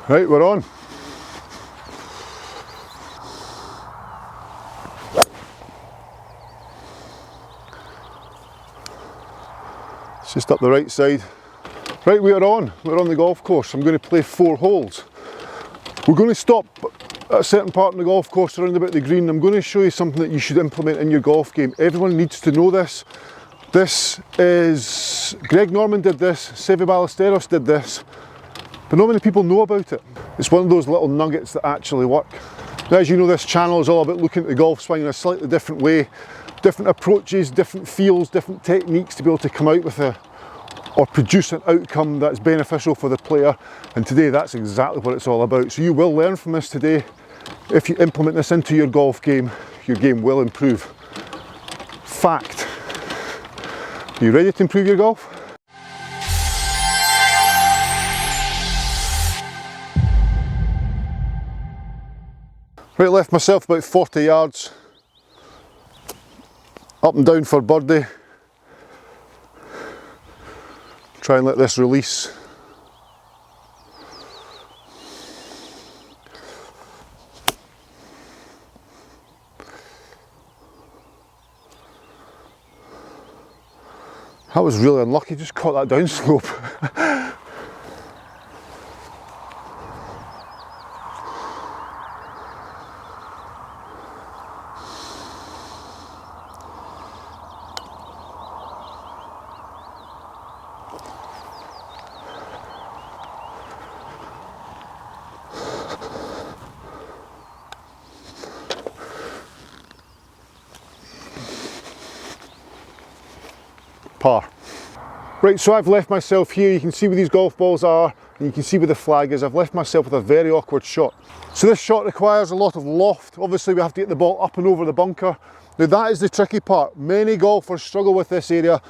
Right, we're on. It's just up the right side. Right, we are on. We're on the golf course. I'm going to play 4 holes. We're going to stop at a certain part in the golf course around about the green. I'm going to show you something that you should implement in your golf game. Everyone needs to know this. This is, Greg Norman did this, Seve Ballesteros did this, but not many people know about it. It's one of those little nuggets that actually work. Now, as you know, this channel is all about looking at the golf swing in a slightly different way, different approaches, different feels, different techniques to be able to come out with or produce an outcome that's beneficial for the player. And today, that's exactly what it's all about. So you will learn from this today. If you implement this into your game will improve. Fact. Are you ready to improve your golf? Right, left myself about 40 yards, up and down for birdie. Try and let this release. That was really unlucky, just caught that downslope. Par. Right, so I've left myself here. You can see where these golf balls are, and you can see where the flag is. I've left myself with a very awkward shot. So this shot requires a lot of loft. Obviously we have to get the ball up and over the bunker. Now that is the tricky part. Many golfers struggle with this area,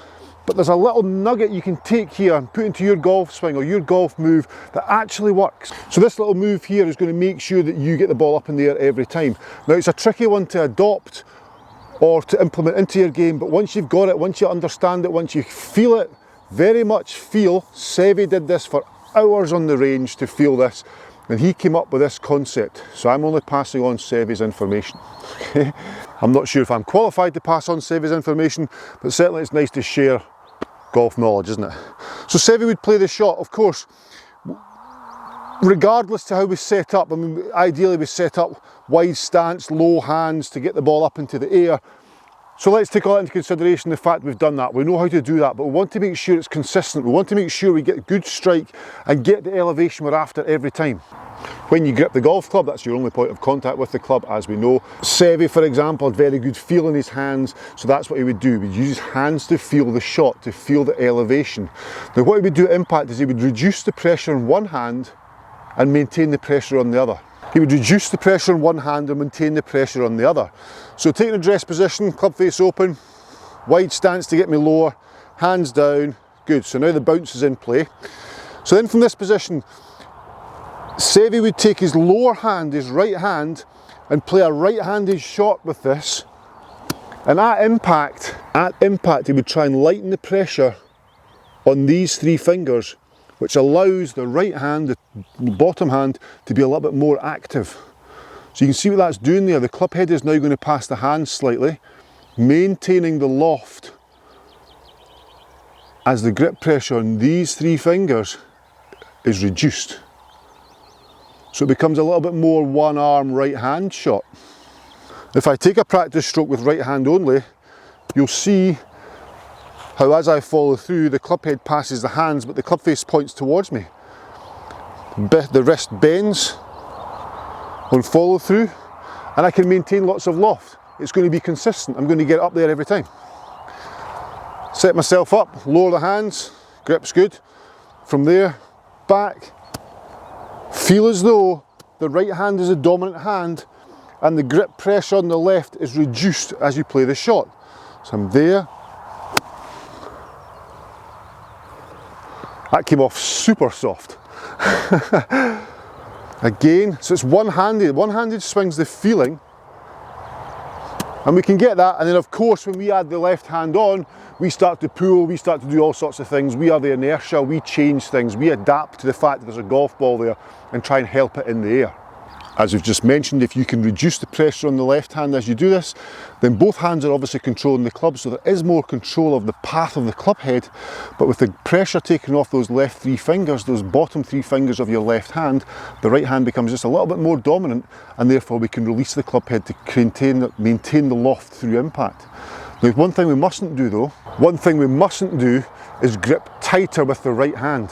but there's a little nugget you can take here and put into your golf swing or your golf move that actually works. So this little move here is going to make sure that you get the ball up in the air every time. Now it's a tricky one to adopt or to implement into your game, but once you've got it, once you understand it, once you feel it, very much feel, Seve did this for hours on the range to feel this, and he came up with this concept. So I'm only passing on Seve's information. Okay? I'm not sure if I'm qualified to pass on Seve's information, but certainly it's nice to share golf knowledge, isn't it? So Seve would play the shot, of course, regardless to how we set up. I mean, ideally we set up wide stance, low hands to get the ball up into the air. So let's take all that into consideration, the fact we've done that. We know how to do that, but we want to make sure it's consistent. We want to make sure we get a good strike and get the elevation we're after every time. When you grip the golf club, that's your only point of contact with the club, as we know. Seve, for example, had very good feel in his hands, so that's what he would do. He would use his hands to feel the shot, to feel the elevation. Now what he would do at impact is he would reduce the pressure in one hand and maintain the pressure on the other. He would reduce the pressure on one hand and maintain the pressure on the other. So taking a dress position, club face open, wide stance to get me lower, hands down, good. So now the bounce is in play. So then from this position, Seve would take his lower hand, his right hand, and play a right-handed shot with this. And at impact, he would try and lighten the pressure on these 3 fingers, which allows the right hand, the bottom hand, to be a little bit more active. So you can see what that's doing there. The club head is now going to pass the hand slightly, maintaining the loft as the grip pressure on these 3 fingers is reduced. So it becomes a little bit more one arm right hand shot. If I take a practice stroke with right hand only, you'll see how as I follow through, the club head passes the hands, but the club face points towards me. The wrist bends on follow through, and I can maintain lots of loft. It's going to be consistent. I'm going to get up there every time. Set myself up, lower the hands, grip's good. From there, back. Feel as though the right hand is a dominant hand and the grip pressure on the left is reduced as you play the shot. So I'm there. That came off super soft. Again, so it's one-handed. One-handed swings the feeling. And we can get that, and then of course when we add the left hand on, we start to pull, we start to do all sorts of things. We are the inertia, we change things, we adapt to the fact that there's a golf ball there and try and help it in the air. As we've just mentioned, if you can reduce the pressure on the left hand as you do this, then both hands are obviously controlling the club, so there is more control of the path of the club head, but with the pressure taken off those left three fingers, those bottom three fingers of your left hand, the right hand becomes just a little bit more dominant, and therefore we can release the club head to maintain the loft through impact. Now, one thing we mustn't do though, is grip tighter with the right hand.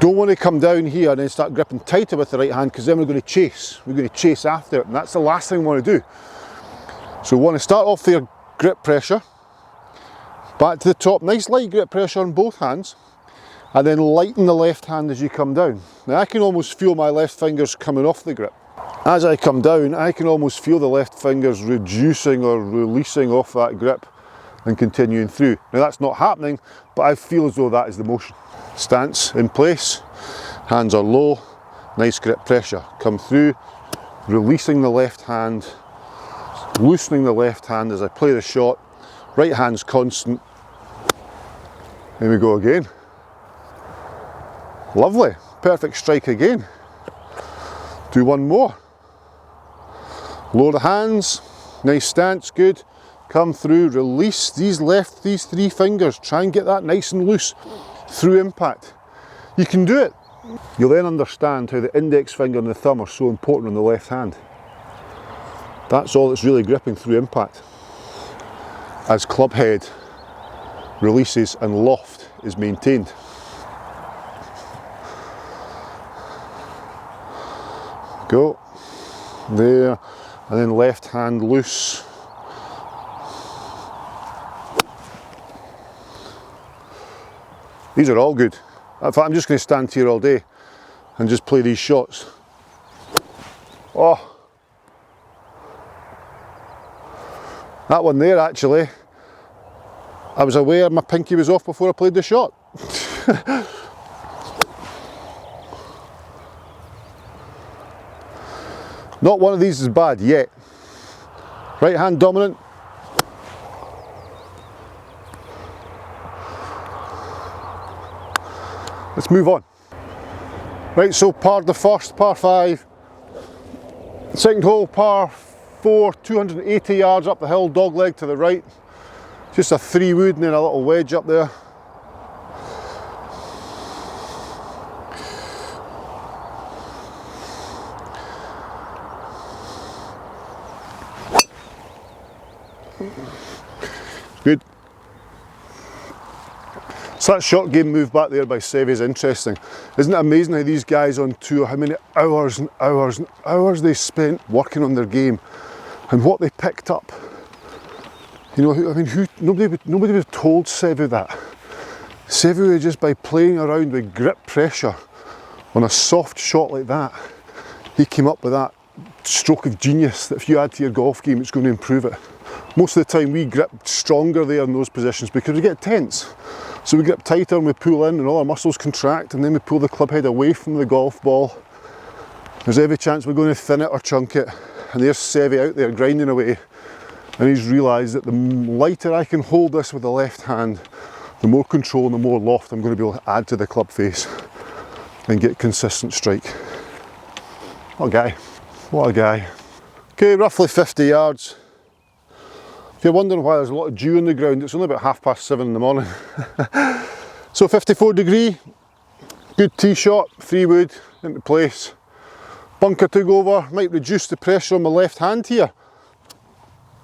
Don't want to come down here and then start gripping tighter with the right hand, because then we're going to chase after it, and that's the last thing we want to do. So we want to start off their grip pressure, back to the top, nice light grip pressure on both hands, and then lighten the left hand as you come down. Now I can almost feel my left fingers coming off the grip. As I come down, I can almost feel the left fingers reducing or releasing off that grip and continuing through. Now that's not happening, but I feel as though that is the motion. Stance in place, hands are low, nice grip pressure. Come through, releasing the left hand, loosening the left hand as I play the shot, right hand's constant. Here we go again. Lovely, perfect strike again. Do one more. Lower the hands, nice stance, good. Come through, release these three fingers, try and get that nice and loose through impact. You can do it. You'll then understand how the index finger and the thumb are so important on the left hand. That's all that's really gripping through impact. As club head releases and loft is maintained. Go. There. And then left hand loose. These are all good. In fact, I'm just going to stand here all day and just play these shots. Oh, that one there actually, I was aware my pinky was off before I played the shot. Not one of these is bad yet. Right hand dominant. Let's move on. Right, so par the first, par 5. Second hole, par 4, 280 yards up the hill, dog leg to the right. Just a 3-wood and then a little wedge up there. Good. So that short game move back there by Seve is interesting. Isn't it amazing how these guys on tour, how many hours and hours and hours they spent working on their game and what they picked up. You know, I mean, nobody would have told Seve that. Seve would just by playing around with grip pressure on a soft shot like that, he came up with that stroke of genius that if you add to your golf game, it's going to improve it. Most of the time we grip stronger there in those positions because we get tense. So we grip tighter and we pull in and all our muscles contract, and then we pull the club head away from the golf ball. There's every chance we're going to thin it or chunk it. And there's Seve out there grinding away. And he's realised that the lighter I can hold this with the left hand, the more control and the more loft I'm going to be able to add to the club face and get consistent strike. What a guy. What a guy. Okay, roughly 50 yards. If you're wondering why there's a lot of dew on the ground, it's only about 7:30 in the morning. So 54 degree, good tee shot, 3-wood into place. Bunker to go over, might reduce the pressure on my left hand here.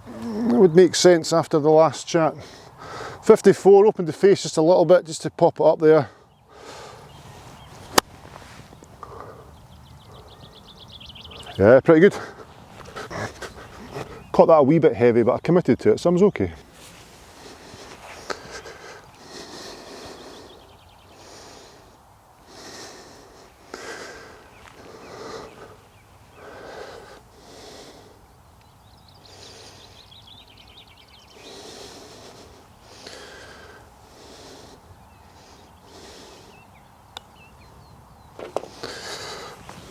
That would make sense after the last chat. 54, open the face just a little bit, just to pop it up there. Yeah, pretty good. Caught that a wee bit heavy, but I committed to it, so I was okay.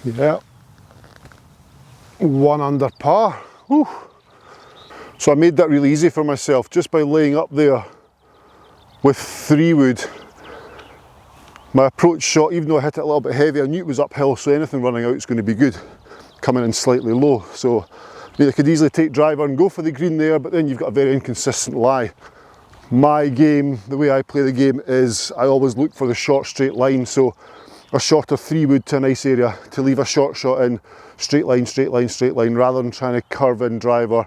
Yeah. 1 under par. Whew. So I made that really easy for myself just by laying up there with 3 wood. My approach shot, even though I hit it a little bit heavy, I knew it was uphill, so anything running out is going to be good. Coming in slightly low, so I could easily take driver and go for the green there, but then you've got a very inconsistent lie. My game, the way I play the game is I always look for the short straight line, so a shorter 3 wood to a nice area to leave a short shot in, straight line, straight line, straight line, rather than trying to curve in driver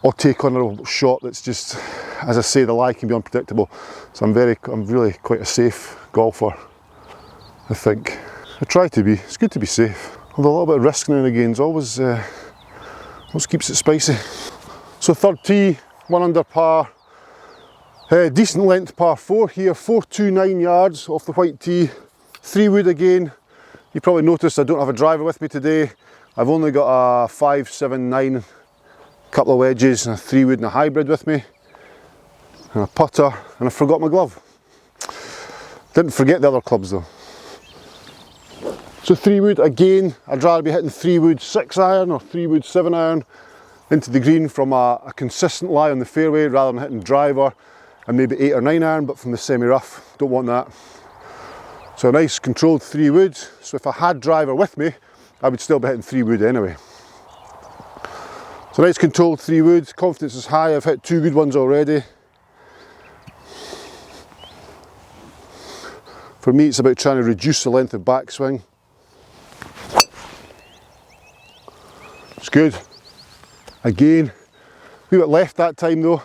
or take on a shot that's just, as I say, the lie can be unpredictable. So I'm really quite a safe golfer, I think. I try to be. It's good to be safe. Although a little bit of risk now and again always keeps it spicy. So third tee, 1 under par. Decent length par 4 here, 429 yards off the white tee. 3 wood again. You probably noticed I don't have a driver with me today. I've only got a 5, 7, 9, couple of wedges and a 3 wood and a hybrid with me. And a putter, and I forgot my glove. Didn't forget the other clubs though. So 3 wood again, I'd rather be hitting 3 wood 6 iron or 3 wood 7 iron into the green from a consistent lie on the fairway rather than hitting driver and maybe 8 or 9 iron, but from the semi-rough. Don't want that. So a nice controlled 3 wood. So if I had driver with me, I would still be hitting 3 wood anyway. So nice controlled 3 wood. Confidence is high. I've hit 2 good ones already. For me, it's about trying to reduce the length of backswing. It's good. Again, a wee bit left that time though.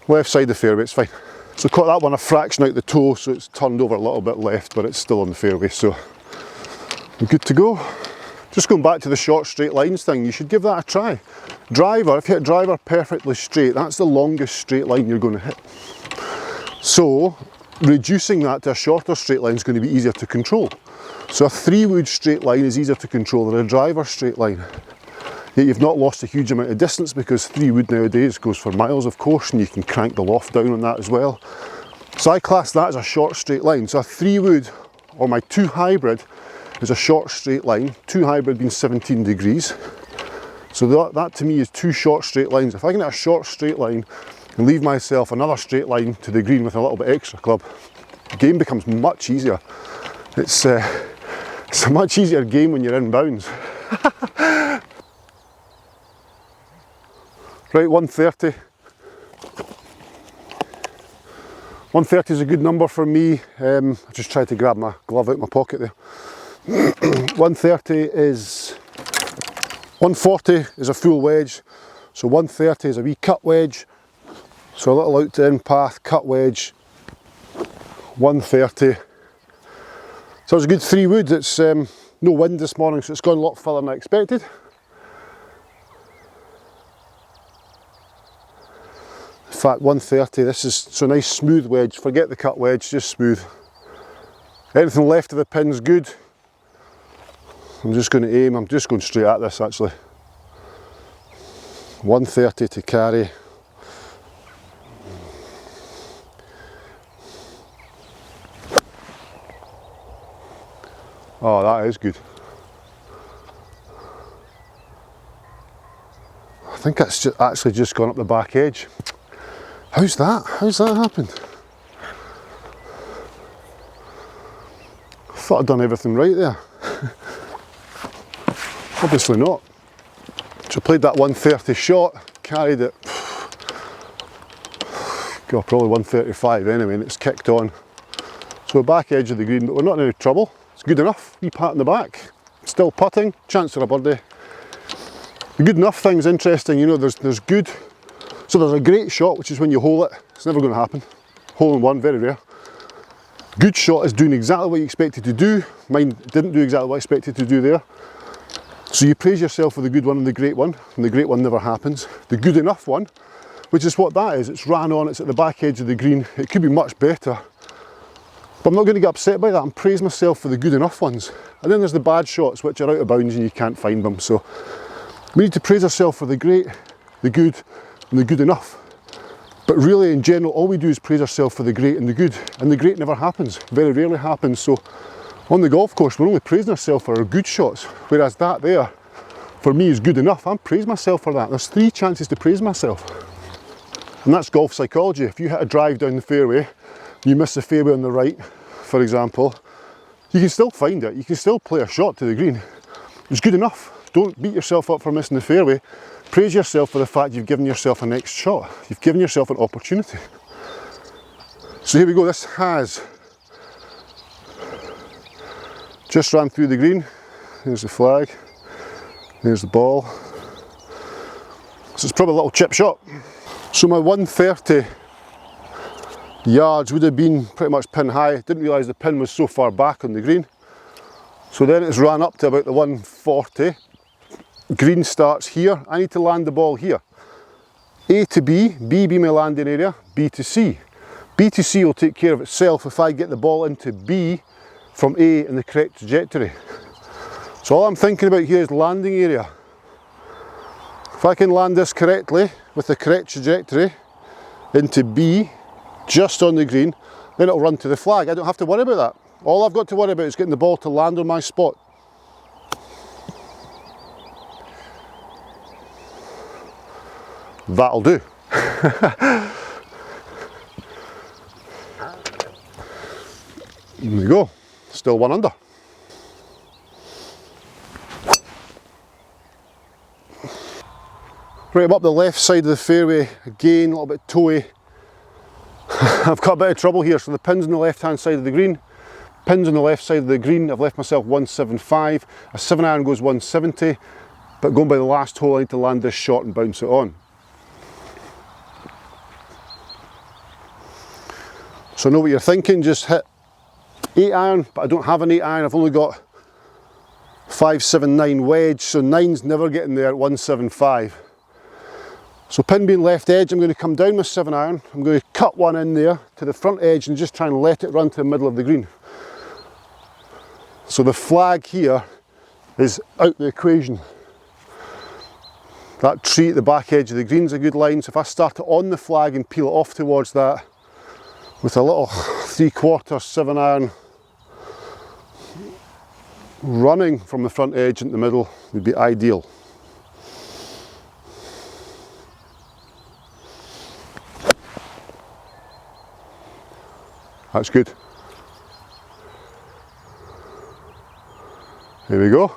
Left side of the fairway, it's fine. So caught that one a fraction out the toe, so it's turned over a little bit left, but it's still on the fairway, so we're good to go. Just going back to the short straight lines thing, you should give that a try. Driver, if you hit driver perfectly straight, that's the longest straight line you're going to hit. So reducing that to a shorter straight line is going to be easier to control. So a 3 wood straight line is easier to control than a driver straight line. Yet you've not lost a huge amount of distance because 3 wood nowadays goes for miles of course, and you can crank the loft down on that as well. So I class that as a short straight line. So a 3 wood or my 2 hybrid is a short straight line, 2 hybrid being 17 degrees. So that to me is 2 short straight lines. If I can hit a short straight line and leave myself another straight line to the green with a little bit extra club, the game becomes much easier. It's a much easier game when you're in bounds. Right, 130. 130 is a good number for me. I just tried to grab my glove out of my pocket there. 130 is, 140 is a full wedge. So 130 is a wee cut wedge. So a little out to in path, cut wedge, 130. So it's a good 3 wood. It's no wind this morning, so it's gone a lot further than I expected. In fact, 130, this is so nice smooth wedge. Forget the cut wedge, just smooth. Anything left of the pin's good. I'm just going to aim, I'm just going straight at this actually. 130 to carry. Oh, that is good. I think that's actually just gone up the back edge. How's that? How's that happened? I thought I'd done everything right there. Obviously not. So I played that 130 shot, carried it, God, probably 135 anyway, and it's kicked on. So back edge of the green, but we're not in any trouble. It's good enough, wee pat in the back. Still putting, chance for a birdie. The good enough thing's interesting, you know, there's good. So there's a great shot, which is when you hole it. It's never going to happen. Hole in one, very rare. Good shot is doing exactly what you expected to do. Mine didn't do exactly what I expected to do there. So you praise yourself for the good one and the great one, and the great one never happens. The good enough one, which is what that is, it's ran on, it's at the back edge of the green. It could be much better. But I'm not going to get upset by that. I'm praising myself for the good enough ones. And then there's the bad shots, which are out of bounds and you can't find them. So we need to praise ourselves for the great, the good, and the good enough. But really, in general, all we do is praise ourselves for the great and the good. And the great never happens, very rarely happens. So on the golf course, we're only praising ourselves for our good shots. Whereas that there, for me is good enough. I'm praising myself for that. There's 3 chances to praise myself. And that's golf psychology. If you hit a drive down the fairway, you miss the fairway on the right, for example, you can still find it. You can still play a shot to the green. It's good enough. Don't beat yourself up for missing the fairway. Praise yourself for the fact you've given yourself a next shot. You've given yourself an opportunity. So here we go. This has just ran through the green. There's the flag. There's the ball. So it's probably a little chip shot. So my 130 yards would have been pretty much pin high. Didn't realise the pin was so far back on the green. So then it's ran up to about the 140. Green starts here. I need to land the ball here. A to B, B be my landing area, B to C. B to C will take care of itself if I get the ball into B from A in the correct trajectory. So all I'm thinking about here is landing area. If I can land this correctly with the correct trajectory into B, just on the green, then it'll run to the flag. I don't have to worry about that. All I've got to worry about is getting the ball to land on my spot. That'll do. There we go. Still 1 under. Right, I'm up the left side of the fairway again, a little bit toey. I've got a bit of trouble here, so the pin's on the left hand side of the green. Pins on the left side of the green, I've left myself 175. A 7-iron goes 170, but going by the last hole I need to land this shot and bounce it on. So I know what you're thinking, just hit 8-iron, but I don't have an 8-iron, I've only got 579 wedge, so 9's never getting there at 175. So pin being left edge, I'm going to come down with 7-iron, I'm going to cut one in there to the front edge and just try and let it run to the middle of the green. So the flag here is out the equation. That tree at the back edge of the green is a good line, so if I start it on the flag and peel it off towards that with a little 3/4 7-iron running from the front edge into the middle would be ideal. That's good. Here we go.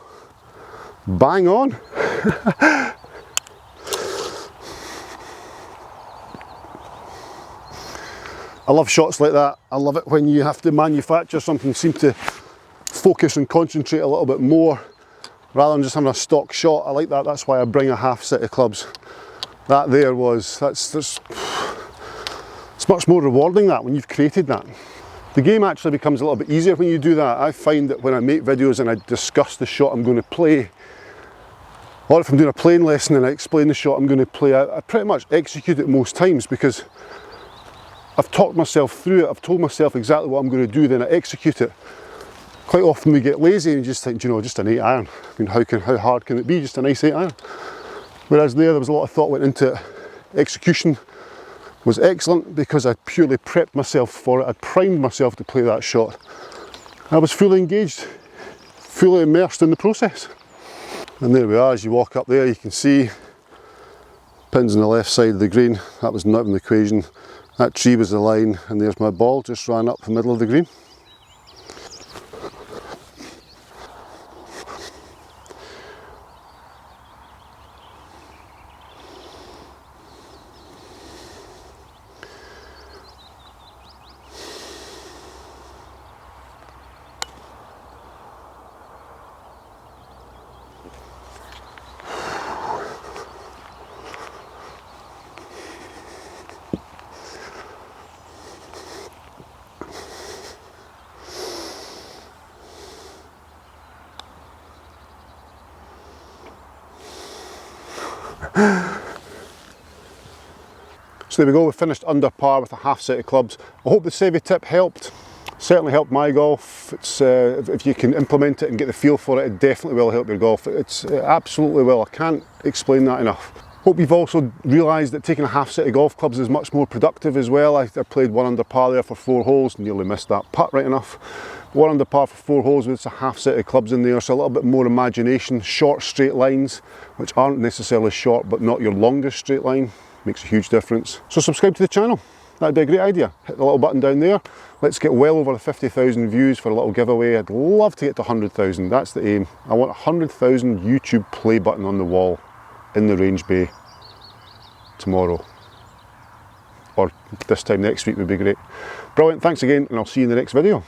Bang on. I love shots like that. I love it when you have to manufacture something, seem to focus and concentrate a little bit more rather than just having a stock shot. I like that. That's why I bring a half set of clubs. That there was, it's much more rewarding that when you've created that. The game actually becomes a little bit easier when you do that. I find that when I make videos and I discuss the shot I'm going to play, or if I'm doing a playing lesson and I explain the shot I'm going to play, I pretty much execute it most times because I've talked myself through it, I've told myself exactly what I'm going to do, then I execute it. Quite often we get lazy and you just think, you know, just an 8-iron. I mean, how hard can it be, just a nice 8-iron? Whereas there was a lot of thought went into it. Execution was excellent because I purely prepped myself for it, I primed myself to play that shot. I was fully engaged, fully immersed in the process. And there we are, as you walk up there you can see pins on the left side of the green, that was not in the equation. That tree was the line and there's my ball, just ran up the middle of the green. So there we go, we finished under par with a half set of clubs. I hope the Sevi tip helped. Certainly helped my golf. It's, if you can implement it and get the feel for it, it definitely will help your golf. It's absolutely will. I can't explain that enough. Hope you've also realised that taking a half set of golf clubs is much more productive as well. I played 1 under par there for 4 holes, nearly missed that putt right enough. 1 under par for 4 holes with a half set of clubs in there, so a little bit more imagination. Short straight lines, which aren't necessarily short, but not your longest straight line. Makes a huge difference. So subscribe to the channel. That'd be a great idea. Hit the little button down there. Let's get well over the 50,000 views for a little giveaway. I'd love to get to 100,000. That's the aim. I want 100,000 YouTube play button on the wall in the range bay tomorrow. Or this time next week would be great. Brilliant, thanks again, and I'll see you in the next video.